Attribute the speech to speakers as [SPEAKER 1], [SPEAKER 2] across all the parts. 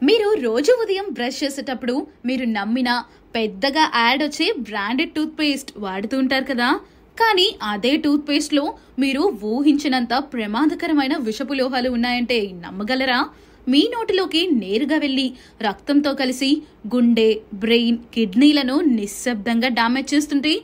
[SPEAKER 1] మీరు రోజు ఉదయం బ్రష్ చేసేటప్పుడు మీరు నమ్మిన పెద్దగా యాడ్ వచ్చే బ్రాండెడ్ టూత్ పేస్ట్ వాడుతూ ఉంటారు కదా. కానీ అదే టూత్ పేస్ట్ లో మీరు ఊహించినంత ప్రమాదకరమైన విషపు లోహాలు ఉన్నాయంటే నమ్మగలరా? మీ నోటిలోకి నేరుగా వెళ్లి రక్తంతో కలిసి గుండె, బ్రెయిన్, కిడ్నీలను నిశ్శబ్దంగా డ్యామేజ్ చేస్తుంటే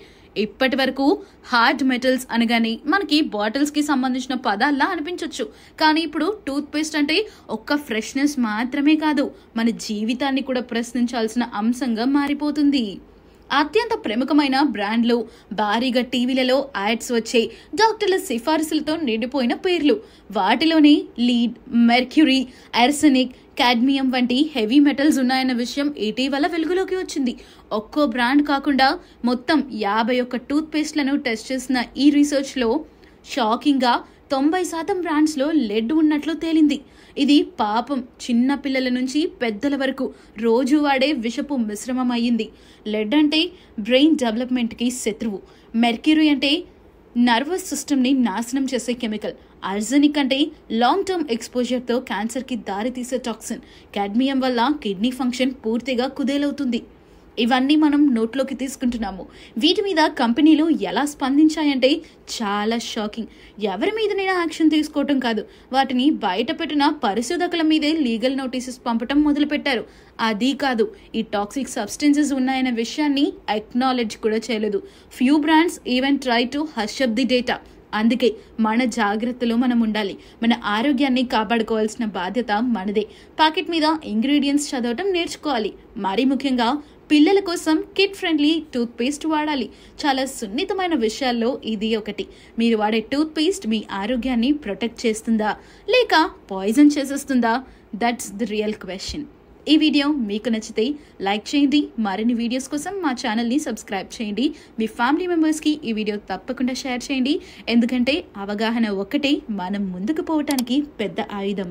[SPEAKER 1] ఇప్పటి వరకు హార్డ్ మెటల్స్ అనగానే మనకి బాటిల్స్ కి సంబంధించిన పదాల్లా అనిపించవచ్చు. కానీ ఇప్పుడు టూత్ పేస్ట్ అంటే ఒక్క ఫ్రెష్నెస్ మాత్రమే కాదు, మన జీవితాన్ని కూడా ప్రశ్నించాల్సిన అంశంగా మారిపోతుంది. అత్యంత ప్రముఖమైన బ్రాండ్లు, భారీగా టీవీలలో యాడ్స్ వచ్చే డాక్టర్ల సిఫారసులతో నిండిపోయిన పేర్లు. వాటిలోనే లీడ్, మెర్క్యూరీ, ఆర్సెనిక్, కాడ్మియం వంటి హెవీ మెటల్స్ ఉన్నాయన్న విషయం ఇటీవల వెలుగులోకి వచ్చింది. ఒక్కో బ్రాండ్ కాకుండా మొత్తం 51 టూత్ పేస్ట్లను టెస్ట్ చేసిన ఈ రీసెర్చ్లో షాకింగ్గా 90% బ్రాండ్స్లో లెడ్ ఉన్నట్లు తేలింది. ఇది పాపం చిన్న పిల్లల నుంచి పెద్దల వరకు రోజు వాడే విషపు మిశ్రమం అయ్యింది. లెడ్ అంటే బ్రెయిన్ డెవలప్మెంట్కి శత్రువు, మెర్క్యూరీ అంటే నర్వస్ సిస్టమ్ని నాశనం చేసే కెమికల్, ఆర్సెనిక్ అంటే లాంగ్ టర్మ్ ఎక్స్పోజర్తో క్యాన్సర్కి దారితీసే టాక్సిన్, కాడ్మియం వల్ల కిడ్నీ ఫంక్షన్ పూర్తిగా కుదేలవుతుంది. ఇవన్నీ మనం నోట్లోకి తీసుకుంటున్నాము. వీటి మీద కంపెనీలు ఎలా స్పందించాయంటే చాలా షాకింగ్. ఎవరి మీదనైనా యాక్షన్ తీసుకోవటం కాదు, వాటిని బయట పెట్టిన పరిశోధకుల మీదే లీగల్ నోటీసెస్ పంపటం మొదలుపెట్టారు. అది కాదు, ఈ టాక్సిక్ సబ్స్టెన్సెస్ ఉన్నాయన్న విషయాన్ని అక్నాలెడ్జ్ కూడా చేయలేదు. Few brands even try to hush up the data. అందుకే మన జాగ్రత్తలో మనం ఉండాలి. మన ఆరోగ్యాన్ని కాపాడుకోవాల్సిన బాధ్యత మనదే. ప్యాకెట్ మీద ఇంగ్రీడియంట్స్ చదవటం నేర్చుకోవాలి. మరీ ముఖ్యంగా పిల్లల కోసం కిడ్ ఫ్రెండ్లీ టూత్ పేస్ట్ వాడాలి. చాలా సున్నితమైన విషయాల్లో ఇది ఒకటి. మీరు వాడే టూత్ పేస్ట్ మీ ఆరోగ్యాన్ని ప్రొటెక్ట్ చేస్తుందా లేక పాయిజన్ చేసేస్తుందా? That's the real question. ఈ వీడియో మీకు నచ్చితే లైక్ చేయండి. మరిన్ని వీడియోస్ కోసం మా ఛానల్ని సబ్స్క్రైబ్ చేయండి. మీ ఫ్యామిలీ మెంబర్స్కి ఈ వీడియో తప్పకుండా షేర్ చేయండి. ఎందుకంటే అవగాహన ఒక్కటే మనం ముందుకు పోవటానికి పెద్ద ఆయుధం.